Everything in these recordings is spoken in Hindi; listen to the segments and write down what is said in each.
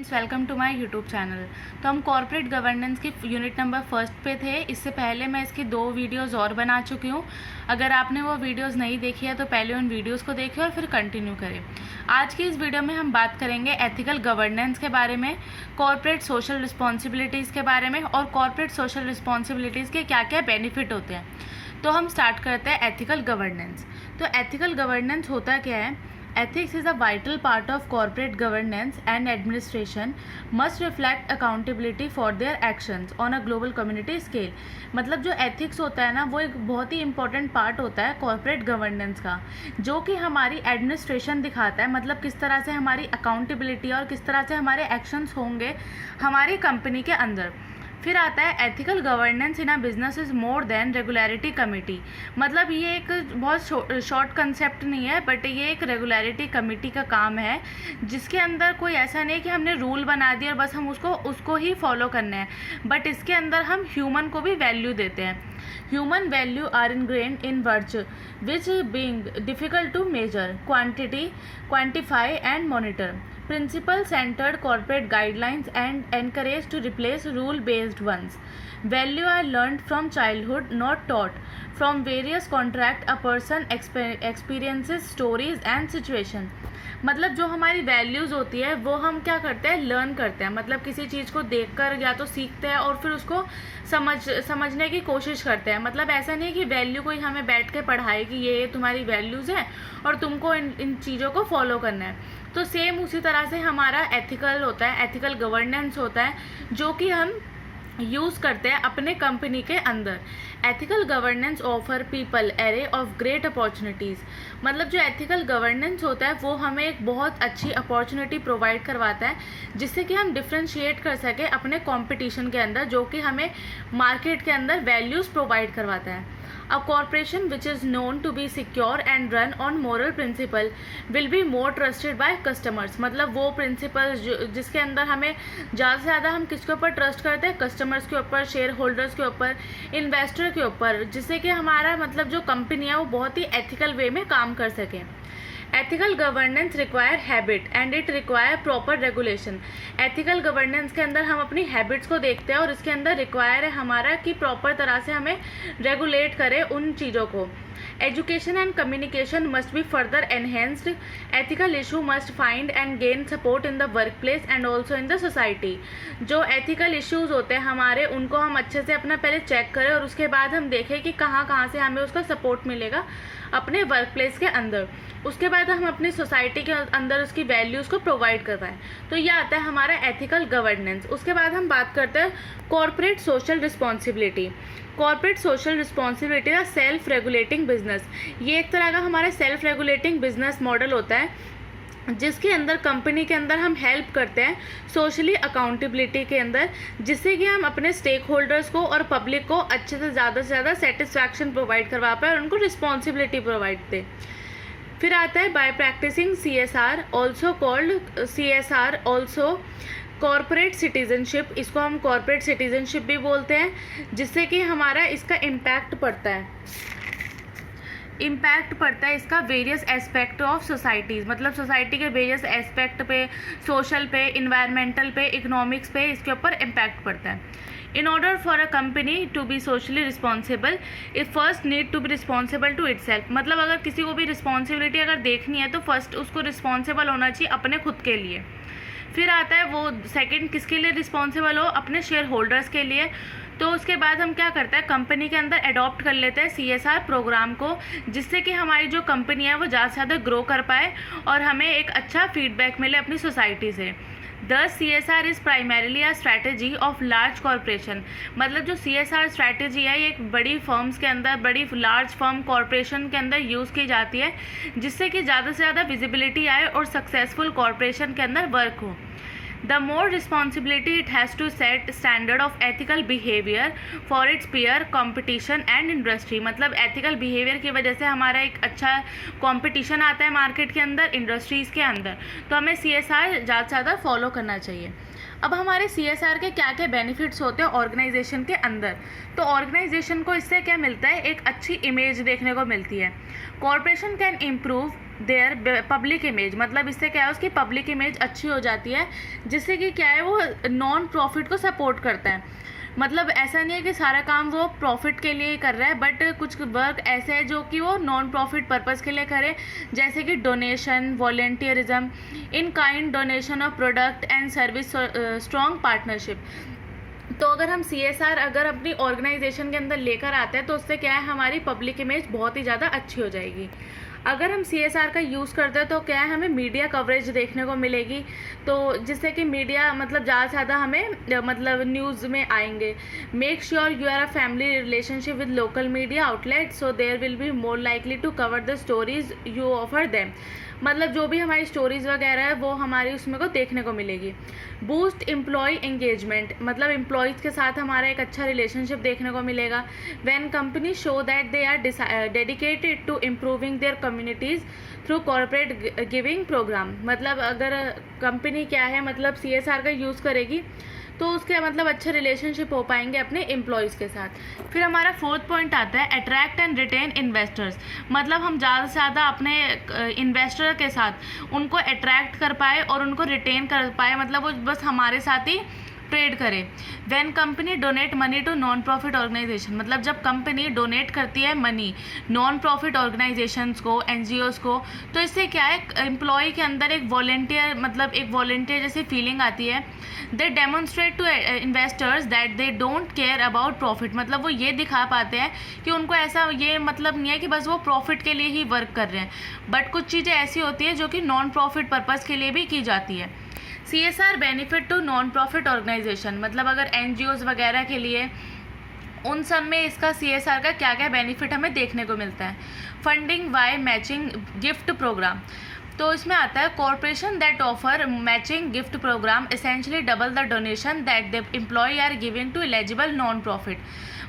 Friends, welcome to my YouTube channel. तो हम कॉर्पोरेट गवर्नेंस की यूनिट नंबर फर्स्ट पे थे। इससे पहले मैं इसकी 2 वीडियोस और बना चुकी हूँ। अगर आपने वो वीडियोस नहीं देखी है तो पहले उन वीडियोस को देखें और फिर कंटिन्यू करें। आज की इस वीडियो में हम बात करेंगे एथिकल गवर्नेंस के बारे में, कॉर्पोरेट सोशल रिस्पॉन्सिबिलिटीज़ के बारे में और कॉर्पोरेट सोशल रिस्पॉन्सिबिलिटीज़ के क्या क्या बेनिफिट होते हैं। तो हम स्टार्ट करते हैं एथिकल गवर्नेंस। तो एथिकल गवर्नेंस होता क्या है? Ethics is a vital part of corporate governance and administration must reflect accountability for their actions on a global community scale। मतलब जो ethics होता है ना, वो एक बहुत ही important part होता है corporate governance का, जो कि हमारी administration दिखाता है। मतलब किस तरह से हमारी accountability और किस तरह से हमारे actions होंगे हमारी कंपनी के अंदर। फिर आता है ethical governance in a business is more than regularity committee. मतलब ये एक बहुत शॉर्ट कंसेप्ट नहीं है, बट ये एक रेगुलरिटी कमेटी का काम है, जिसके अंदर कोई ऐसा नहीं है कि हमने रूल बना दिया और बस हम उसको ही फॉलो करना है, बट इसके अंदर हम ह्यूमन को भी वैल्यू देते हैं। Human value are ingrained in virtue which being difficult to measure, quantify and monitor. Principle centered corporate guidelines and encourage to replace rule based ones. Value are learned from childhood, not taught. From various contract a person experiences stories and situation. मतलब जो हमारी वैल्यूज़ होती है वो हम क्या करते हैं, लर्न करते हैं। मतलब किसी चीज़ को देखकर या तो सीखते हैं और फिर उसको समझने की कोशिश करते हैं। मतलब ऐसा नहीं कि वैल्यू कोई हमें बैठ के पढ़ाए कि ये तुम्हारी वैल्यूज़ हैं और तुमको इन चीज़ों को फॉलो करना है। तो सेम उसी तरह से हमारा एथिकल होता है, एथिकल गवर्नेंस होता है, जो कि हम यूज़ करते हैं अपने कंपनी के अंदर। Ethical governance offer people array of great opportunities. मतलब जो एथिकल गवर्नेंस होता है वो हमें एक बहुत अच्छी अपॉर्चुनिटी प्रोवाइड करवाता है, जिससे कि हम डिफ्रेंशिएट कर सकें अपने कंपटीशन के अंदर, जो कि हमें मार्केट के अंदर वैल्यूज़ प्रोवाइड करवाता है। A corporation which is known to be secure and run on moral principle will be more trusted by customers। मतलब वो प्रिंसिपल जिसके अंदर हमें ज़्यादा से ज़्यादा हम किसके ऊपर ट्रस्ट करते हैं? कस्टमर्स के ऊपर, शेयर होल्डर्स के ऊपर, इन्वेस्टर के ऊपर, जिससे कि हमारा मतलब जो कंपनी है वो बहुत ही एथिकल वे में काम कर सके। Ethical governance require habit and it require proper regulation. Ethical governance के अंदर हम अपनी हैबिट्स को देखते हैं और इसके अंदर रिक्वायर है हमारा कि प्रॉपर तरह से हमें रेगुलेट करें उन चीज़ों को। Education and communication must be further enhanced. Ethical issue must find and gain support in the work place and also in the society. जो एथिकल इश्यूज़ होते हैं हमारे, उनको हम अच्छे से अपना पहले चेक करें और उसके बाद हम देखें कि कहाँ से हमें उसका सपोर्ट मिलेगा अपने वर्क प्लेस के अंदर। उसके बाद हम अपनी सोसाइटी के अंदर उसकी वैल्यूज़ को प्रोवाइड करवाएं। तो यह आता है हमारा एथिकल गवर्नेंस। उसके बाद हम बात करते हैं corporate social responsibility. Corporate social responsibility का सेल्फ रेगुलेटिंग बिजनेस। ये एक तरह का हमारा सेल्फ रेगुलेटिंग बिजनेस मॉडल होता है, जिसके अंदर कंपनी के अंदर हम हेल्प करते हैं सोशली अकाउंटेबिलिटी के अंदर, जिससे कि हम अपने स्टेक होल्डर्स को और पब्लिक को अच्छे से ज़्यादा सेटिस्फैक्शन प्रोवाइड करवा पाए और उनको रिस्पॉन्सिबिलिटी प्रोवाइड दें। फिर आता है by practising CSR also called CSR also corporate citizenship. इसको हम कॉर्पोरेट सिटीजनशिप भी बोलते हैं, जिससे कि हमारा इसका इम्पैक्ट पड़ता है इसका वेरियस एस्पेक्ट ऑफ सोसाइटीज़। मतलब सोसाइटी के वेरियस एस्पेक्ट पे, सोशल पे, इन्वायरमेंटल पे, इकोनॉमिक्स पे इसके ऊपर इम्पैक्ट पड़ता है। In order for a company to be socially responsible, it first need to be responsible to itself। मतलब अगर किसी को भी रिस्पॉन्सिबिलिटी अगर देखनी है तो फर्स्ट उसको रिस्पॉन्सिबल होना चाहिए अपने खुद के लिए। फिर आता है वो सेकंड किसके लिए रिस्पॉन्सिबल हो? अपने शेयर होल्डर्स के लिए। तो उसके बाद हम क्या करते हैं, कंपनी के अंदर अडॉप्ट कर लेते हैं CSR प्रोग्राम को, जिससे कि हमारी जो कंपनी है वो ज़्यादा से ज़्यादा ग्रो कर पाए और हमें एक अच्छा फीडबैक मिले अपनी सोसाइटी से। Thus CSR is primarily a strategy of large corporation. मतलब जो CSR स्ट्रैटेजी है ये एक बड़ी फर्म्स के अंदर, बड़ी लार्ज फर्म कॉरपोरेशन के अंदर यूज़ की जाती है, जिससे कि ज़्यादा से ज़्यादा विजिबिलिटी आए और सक्सेसफुल कॉरपोरेशन के अंदर वर्क हो। The more responsibility it has to set standard of ethical behavior for its peer, competition and industry। मतलब ethical behavior की वजह से हमारा एक अच्छा competition आता है मार्केट के अंदर, इंडस्ट्रीज़ के अंदर, तो हमें CSR ज़्यादा से ज़्यादा फॉलो करना चाहिए। अब हमारे CSR के क्या क्या बेनिफिट्स होते हैं ऑर्गेनाइजेशन के अंदर? तो ऑर्गेनाइजेशन को इससे क्या मिलता है? एक अच्छी इमेज देखने को मिलती है। Corporation can improve their public image, मतलब इससे क्या है उसकी पब्लिक इमेज अच्छी हो जाती है, जिससे कि क्या है वो नॉन प्रॉफिट को सपोर्ट करता है। मतलब ऐसा नहीं है कि सारा काम वो प्रॉफिट के लिए ही कर रहा है, बट कुछ वर्क ऐसे है जो कि वो नॉन प्रॉफिट पर्पस के लिए करे, जैसे कि donation, volunteerism, in kind donation of product and service, strong partnership. तो अगर हम CSR अगर अपनी ऑर्गेनाइजेशन के अंदर लेकर आते हैं तो उससे क्या है हमारी पब्लिक इमेज बहुत ही ज़्यादा अच्छी हो जाएगी। अगर हम CSR का यूज़ करते हैं तो क्या है हमें मीडिया कवरेज देखने को मिलेगी, तो जिससे कि मीडिया मतलब ज़्यादा से ज़्यादा हमें मतलब न्यूज़ में आएंगे। Make sure you are a family relationship with local media outlet so there will be more likely to cover the stories you offer them, मतलब जो भी हमारी स्टोरीज़ वगैरह है वो हमारी उसमें को देखने को मिलेगी। बूस्ट एम्प्लॉय एंगेजमेंट, मतलब एम्प्लॉयज़ के साथ हमारा एक अच्छा रिलेशनशिप देखने को मिलेगा। When company show that they are dedicated to improving their communities through corporate giving program, मतलब अगर कंपनी क्या है मतलब CSR का यूज़ करेगी तो उसके मतलब अच्छे रिलेशनशिप हो पाएंगे अपने एम्प्लॉयज़ के साथ। फिर हमारा 4th पॉइंट आता है अट्रैक्ट एंड रिटेन इन्वेस्टर्स, मतलब हम ज़्यादा से ज़्यादा अपने इन्वेस्टर के साथ उनको अट्रैक्ट कर पाए और उनको रिटेन कर पाए, मतलब वो बस हमारे साथ ही ट्रेड करे। When company donate money to non profit organization, मतलब जब कंपनी डोनेट करती है मनी नॉन प्रॉफिट ऑर्गेनाइजेशंस को, NGOs को, तो इससे क्या है एम्प्लॉय के अंदर एक वॉलेंटियर मतलब एक वॉलेंटियर जैसी फीलिंग आती है। They demonstrate to investors that they don't care about profit, मतलब वो ये दिखा पाते हैं कि उनको ऐसा ये मतलब नहीं है कि बस वो प्रॉफिट के लिए ही वर्क कर रहे हैं, बट कुछ चीज़ें ऐसी होती है जो कि नॉन प्रॉफिट पर्पज़ के लिए भी की जाती है। CSR benefit to non profit organization, मतलब अगर NGOs वगैरह के लिए उन सब में इसका CSR का क्या क्या बेनिफिट हमें देखने को मिलता है। Funding by matching gift program, तो इसमें आता है corporation that offer matching gift program essentially double the donation that the employ are giving to eligible non profit,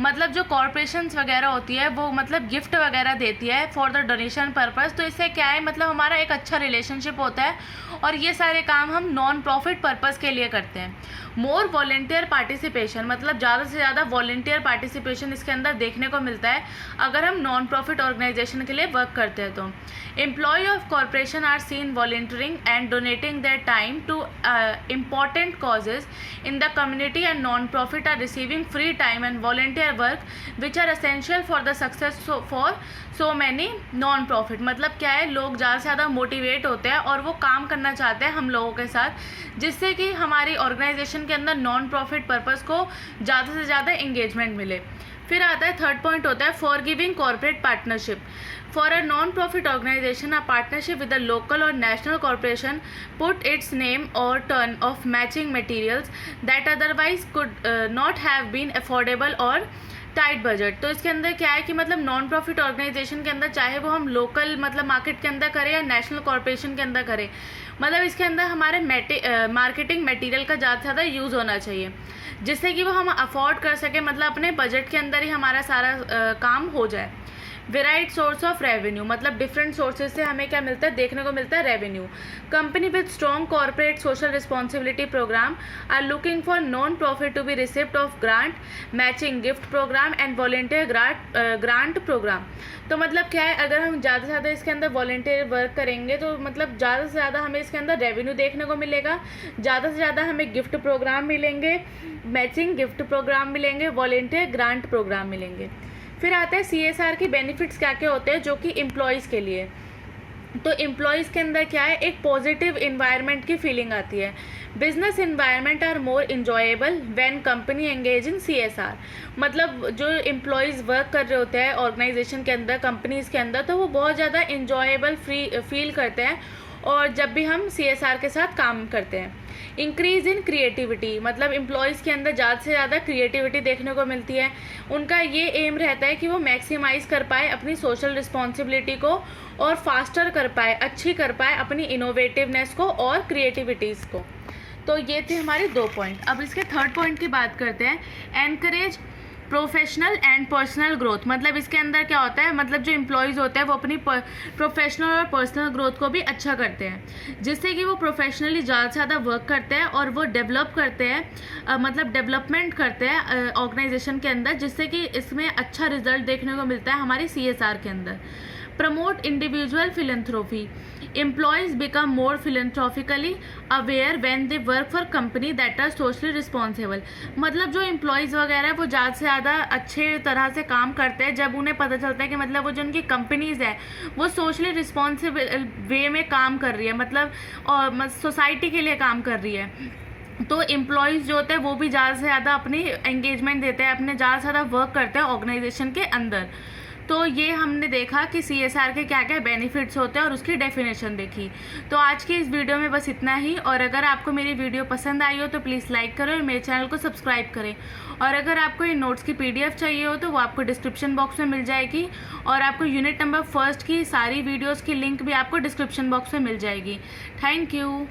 मतलब जो कॉर्पोरेशंस वगैरह होती है वो मतलब गिफ्ट वगैरह देती है फॉर द डोनेशन पर्पस, तो इससे क्या है मतलब हमारा एक अच्छा रिलेशनशिप होता है और ये सारे काम हम नॉन प्रॉफिट पर्पस के लिए करते हैं। मोर वॉलेंटियर पार्टिसिपेशन, मतलब ज़्यादा से ज़्यादा वॉलेंटियर पार्टिसिपेशन इसके अंदर देखने को मिलता है अगर हम नॉन प्रॉफिट ऑर्गेनाइजेशन के लिए वर्क करते हैं तो। Employ of corporation are seen volunteering and donating their time to important causes in the community and non-profit are receiving free time and volunteer work which are essential for the success for so many non-profit, मतलब क्या है लोग ज़्यादा से ज़्यादा मोटिवेट होते हैं और वो काम करना चाहते हैं हम लोगों के साथ, जिससे कि हमारी ऑर्गेनाइजेशन के अंदर नॉन प्रॉफिट पर्पज़ को ज़्यादा से ज़्यादा इंगेजमेंट मिले। फिर आता है 3rd पॉइंट होता है for giving corporate partnership. For a non-profit organization, a partnership with a local or national corporation put its name or turn of matching materials that otherwise could not have been affordable or tight budget. तो इसके अंदर क्या है कि मतलब नॉन प्रॉफिट ऑर्गेनाइजेशन के अंदर चाहे वो हम लोकल मतलब मार्केट के अंदर करें या नेशनल कॉर्पोरेशन के अंदर करें, मतलब इसके अंदर हमारे मार्केटिंग मटेरियल का ज़्यादा से ज़्यादा यूज़ होना चाहिए जिससे कि वो हम अफोर्ड कर सकें, मतलब अपने बजट के अंदर ही हमारा सारा काम हो जाए। वेराइड सोर्स ऑफ रेवेन्यू, मतलब डिफरेंट सोर्सेज से हमें क्या मिलता है देखने को मिलता है revenue. Company with strong corporate social responsibility program are looking for non profit to be receipt of grant, matching gift program and volunteer grant program. तो मतलब क्या है अगर हम ज़्यादा से ज़्यादा इसके अंदर वॉलेंटियर वर्क करेंगे तो मतलब ज़्यादा से ज़्यादा हमें इसके अंदर रेवेन्यू देखने को मिलेगा, ज़्यादा से ज़्यादा हमें गिफ्ट प्रोग्राम मिलेंगे, मैचिंग गिफ्ट प्रोग्राम मिलेंगे, वॉलेंटियर ग्रांट प्रोग्राम मिलेंगे। फिर आता है CSR के बेनिफिट्स क्या क्या होते हैं जो कि एम्प्लॉयज़ के लिए। तो एम्प्लॉयज़ के अंदर क्या है एक पॉजिटिव इन्वायरमेंट की फीलिंग आती है। Business environment are more enjoyable when company engage in CSR, मतलब जो एम्प्लॉयज़ वर्क कर रहे होते हैं ऑर्गेनाइजेशन के अंदर कंपनीज़ के अंदर तो वो बहुत ज़्यादा इंजॉयबल फील करते हैं और जब भी हम CSR के साथ काम करते हैं। इंक्रीज़ इन क्रिएटिविटी, मतलब एम्प्लॉयज़ के अंदर ज़्यादा से ज़्यादा क्रिएटिविटी देखने को मिलती है। उनका ये एम रहता है कि वो मैक्सिमाइज़ कर पाए अपनी सोशल रिस्पॉन्सिबिलिटी को और फास्टर कर पाए, अच्छी कर पाए अपनी इनोवेटिवनेस को और क्रिएटिविटीज़ को। तो ये थे हमारे 2 पॉइंट। अब इसके 3rd पॉइंट की बात करते हैं, encourage professional and personal growth, मतलब इसके अंदर क्या होता है मतलब जो एम्प्लॉयज़ होते हैं वो अपनी प्रोफेशनल और पर्सनल ग्रोथ को भी अच्छा करते हैं जिससे कि वो प्रोफेशनली ज़्यादा से ज़्यादा वर्क करते हैं और वो डेवलप करते हैं मतलब डेवलपमेंट करते हैं ऑर्गेनाइजेशन के अंदर, जिससे कि इसमें अच्छा रिजल्ट देखने को मिलता है हमारी CSR के अंदर। Promote individual philanthropy, employees become more philanthropically aware when they work for company that are socially responsible. मतलब जो एम्प्लॉयज़ वगैरह है वो ज़्यादा से ज़्यादा अच्छे तरह से काम करते हैं जब उन्हें पता चलता है कि मतलब वो जो उनकी कंपनीज़ है वो सोशली रिस्पॉन्सिबल वे में काम कर रही है, मतलब और सोसाइटी के लिए काम कर रही है। तो एम्प्लॉयज़ जो होते हैं वो भी ज़्यादा से ज़्यादा अपनी एंगेजमेंट देते हैं, अपने ज़्यादा से ज़्यादा वर्क करते हैं ऑर्गेनाइजेशन के अंदर। तो ये हमने देखा कि CSR के क्या क्या बेनिफिट्स होते हैं और उसकी डेफिनेशन देखी। तो आज की इस वीडियो में बस इतना ही, और अगर आपको मेरी वीडियो पसंद आई हो तो प्लीज़ लाइक करें और मेरे चैनल को सब्सक्राइब करें। और अगर आपको ये नोट्स की PDF चाहिए हो तो वो आपको डिस्क्रिप्शन बॉक्स में मिल जाएगी, और आपको यूनिट नंबर 1 की सारी वीडियोज़ की लिंक भी आपको डिस्क्रिप्शन बॉक्स में मिल जाएगी। Thank you.